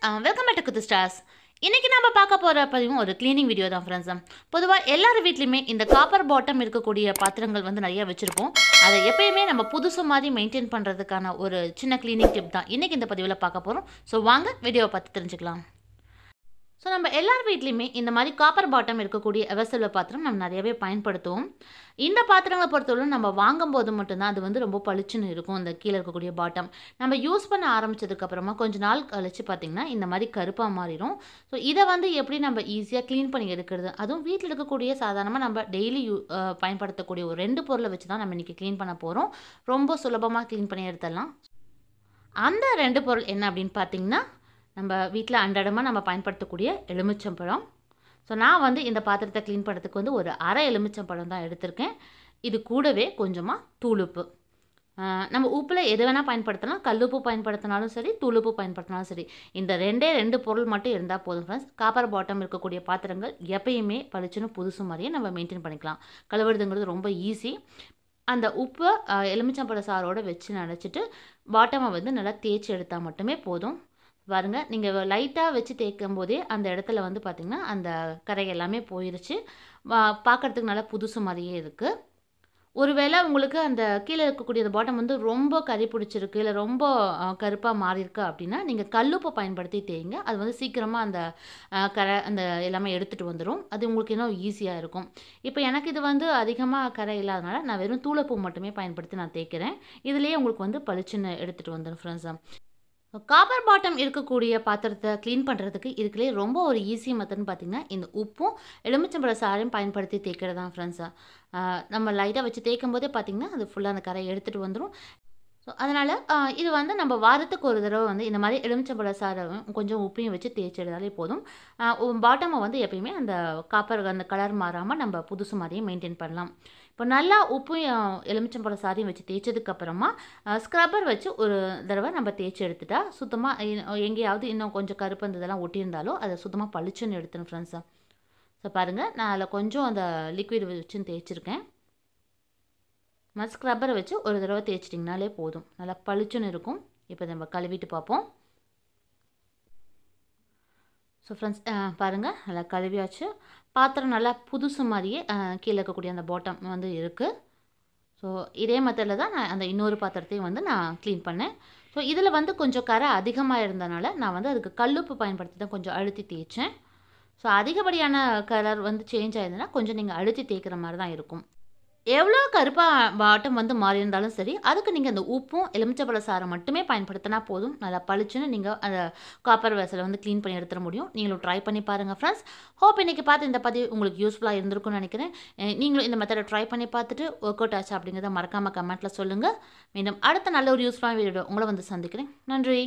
Welcome back to kirthustars. இன்னைக்கு நாம பார்க்க போற பதிவும் ஒரு க்ளீனிங் வீடியோ தான் फ्रेंड्स. பொதுவா எல்லார் வீட்லயுமே இந்த காப்பர் பாட்டம் இருக்கக்கூடிய பாத்திரங்கள் வந்து நிறைய வச்சிருப்போம். அதை எப்பயுமே நம்ம புதுசு மாதிரி மெயின்டைன் பண்றதுக்கான ஒரு சின்ன க்ளீனிங் டிப் தான் இன்னைக்கு இந்த பதிவுல பார்க்க போறோம். சோ வாங்க வீடியோவை பார்த்து தெரிஞ்சுக்கலாம். ஸோ நம்ம எல்லார் வீட்லையுமே இந்த மாதிரி காப்பர் பாட்டம் இருக்கக்கூடிய எவர்சில்வர் பாத்திரம் நம்ம நிறையவே பயன்படுத்துவோம். இந்த பாத்திரங்களை பொறுத்தவரை நம்ம வாங்கும்போது மட்டும்தான் அது வந்து ரொம்ப பளிச்சுன்னு இருக்கும். இந்த கீழே இருக்கக்கூடிய பாட்டம் நம்ம யூஸ் பண்ண ஆரம்பிச்சதுக்கப்புறமா கொஞ்ச நாள் கழிச்சு பார்த்திங்கன்னா இந்த மாதிரி கருப்பாக மாறிடும். ஸோ இதை வந்து எப்படி நம்ம ஈஸியாக க்ளீன் பண்ணி எடுக்கிறது, அதுவும் வீட்டில் இருக்கக்கூடிய சாதாரணமாக நம்ம டெய்லி பயன்படுத்தக்கூடிய ஒரு 2 பொருளை வச்சு தான் நம்ம இன்றைக்கி க்ளீன் பண்ண போகிறோம். ரொம்ப சுலபமாக க்ளீன் பண்ணி எடுத்துடலாம். அந்த 2 பொருள் என்ன அப்படின்னு பார்த்தீங்கன்னா, நம்ம வீட்டில் அன்றாடமாக நம்ம பயன்படுத்தக்கூடிய எலுமிச்சம்பழம். ஸோ நான் வந்து இந்த பாத்திரத்தை க்ளீன் பண்ணுறதுக்கு வந்து ஒரு அரை எலுமிச்சம்பழம் தான் எடுத்திருக்கேன். இது கூடவே கொஞ்சமாக தூளுப்பு. நம்ம உப்பில் எது வேணால் பயன்படுத்தலாம். கல்லுப்பு பயன்படுத்தினாலும் சரி, தூளுப்பு பயன்படுத்தினாலும் சரி. இந்த 2 பொருள் மட்டும் இருந்தால் போதும் ஃப்ரெண்ட்ஸ். காப்பர் பாட்டம் இருக்கக்கூடிய பாத்திரங்கள் எப்பயுமே பளிச்சுன்னு புதுசு மாதிரியே நம்ம மெயின்டைன் பண்ணிக்கலாம். கழுவுறதுங்கிறது ரொம்ப ஈஸி. அந்த உப்பு எலுமிச்சம்பழ சாரோடு வச்சு நினச்சிட்டு பாட்டமை வந்து நல்லா தேய்ச்சி எடுத்தால் மட்டுமே போதும். பாருங்க, நீங்கள் லைட்டாக வச்சு தேய்க்கும் போதே அந்த இடத்துல வந்து பார்த்திங்கன்னா அந்த கரை எல்லாமே போயிடுச்சு. பார்க்குறதுக்கு நல்லா புதுசு மாதிரியே இருக்குது. ஒருவேளை உங்களுக்கு அந்த கீழே இருக்கக்கூடிய அந்த பாட்டம் வந்து ரொம்ப கறி பிடிச்சிருக்கு, இல்லை ரொம்ப கருப்பாக மாறியிருக்கு அப்படின்னா நீங்கள் கல்லுப்பை பயன்படுத்தி தேய்ங்க. அது வந்து சீக்கிரமாக அந்த கரை அந்த எல்லாமே எடுத்துகிட்டு வந்துடும். அது உங்களுக்கு இன்னும் ஈஸியாக இருக்கும். இப்போ எனக்கு இது வந்து அதிகமாக கரை இல்லாதனால நான் வெறும் தூளுப்பு மட்டுமே பயன்படுத்தி நான் தேய்க்கிறேன். இதுலேயே உங்களுக்கு வந்து பளிச்சுன்னு எடுத்துகிட்டு வந்துடும் ஃப்ரெண்ட்ஸ். காப்பர் பாட்டம் இருக்கக்கூடிய பாத்திரத்தை க்ளீன் பண்ணுறதுக்கு இதுக்குள்ளே ரொம்ப ஒரு ஈஸி மெத்தட்னு பார்த்திங்கன்னா இந்த உப்பும் எலுமிச்சம்பழ சாரையும் பயன்படுத்தி தேய்க்கிறது தான் ஃப்ரெண்ட்ஸு. நம்ம லைட்டாக வச்சு தேய்க்கும் போதே பார்த்திங்கன்னா அது ஃபுல்லாக அந்த கரையை எடுத்துகிட்டு வந்துடும். ஸோ அதனால் இது வந்து நம்ம வாரத்துக்கு ஒரு தடவை வந்து இந்த மாதிரி எலுமிச்சம்பழ சாரையும் கொஞ்சம் உப்பையும் வச்சு தேய்ச்சி எடுத்தாலே போதும். பாட்டமை வந்து எப்பயுமே அந்த காப்பர் அந்த கலர் மாறாமல் நம்ம புதுசு மாதிரியே மெயின்டைன் பண்ணலாம். இப்போ நல்லா உப்பையும் எலுமிச்சம்பழ சாரையும் வச்சு தேய்ச்சதுக்கப்புறமா ஸ்க்ரப்பர் வச்சு ஒரு தடவை நம்ம தேய்ச்சி எடுத்துட்டா சுத்தமாக எங்கேயாவது இன்னும் கொஞ்சம் கருப்பு அந்த இதெல்லாம் ஒட்டியிருந்தாலும் அதை சுத்தமாக பளிச்சுன்னு எடுத்துணும் ஃப்ரெண்ட்ஸு. ஸோ பாருங்கள், நான் அதில் கொஞ்சம் அந்த லிக்விட் வச்சுன்னு தேய்ச்சிருக்கேன். ஸ்க்ரப்பரை வச்சு ஒரு தடவை தேய்ச்சிட்டிங்கனாலே போதும், நல்லா பளிச்சுன்னு இருக்கும். இப்போ நம்ம கழுவிட்டு பார்ப்போம். ஸோ ஃப்ரெண்ட்ஸ் பாருங்கள், நல்லா கழுவியாச்சு. பாத்திரம் நல்லா புதுசு மாதிரியே கீழே இருக்கக்கூடிய அந்த பாட்டம் வந்து இருக்குது. ஸோ இதே மெத்தடில் தான் நான் அந்த இன்னொரு பாத்திரத்தையும் வந்து நான் க்ளீன் பண்ணேன். ஸோ இதில் வந்து கொஞ்சம் கரை அதிகமாக இருந்தனால நான் வந்து அதுக்கு கல்லுப்பு பயன்படுத்தி தான் கொஞ்சம் அழுத்தி தேய்ச்சேன். ஸோ அதிகப்படியான கலர் வந்து சேஞ்ச் ஆயிருந்ததுன்னா கொஞ்சம் நீங்கள் அழுத்தி தேய்க்கிற மாதிரி தான் இருக்கும். எவ்வளோ கருப்பாக பாட்டம் வந்து மாறி இருந்தாலும் சரி, அதுக்கு நீங்கள் அந்த உப்பும் எலுமிச்சம்பழ சாரை மட்டுமே பயன்படுத்தினா போதும். நல்லா பளிச்சுன்னு நீங்கள் அந்த காப்பர் வெசலை வந்து க்ளீன் பண்ணி எடுத்துட முடியும். நீங்களும் ட்ரை பண்ணி பாருங்கள் ஃப்ரெண்ட்ஸ். ஹோப் இன்றைக்கி பார்த்து இந்த பதிவு உங்களுக்கு யூஸ்ஃபுல்லாக இருந்திருக்கும்னு நினைக்கிறேன். நீங்களும் இந்த மெத்தடை ட்ரை பண்ணி பார்த்துட்டு ஒர்க் அவுட் ஆச்சு அப்படிங்கிறத மறக்காமல் கமெண்ட்டில் சொல்லுங்கள். மீண்டும் அடுத்த நல்ல ஒரு யூஸ்ஃபுல்லான வீடியோ உங்களை வந்து சந்திக்கிறேன். நன்றி.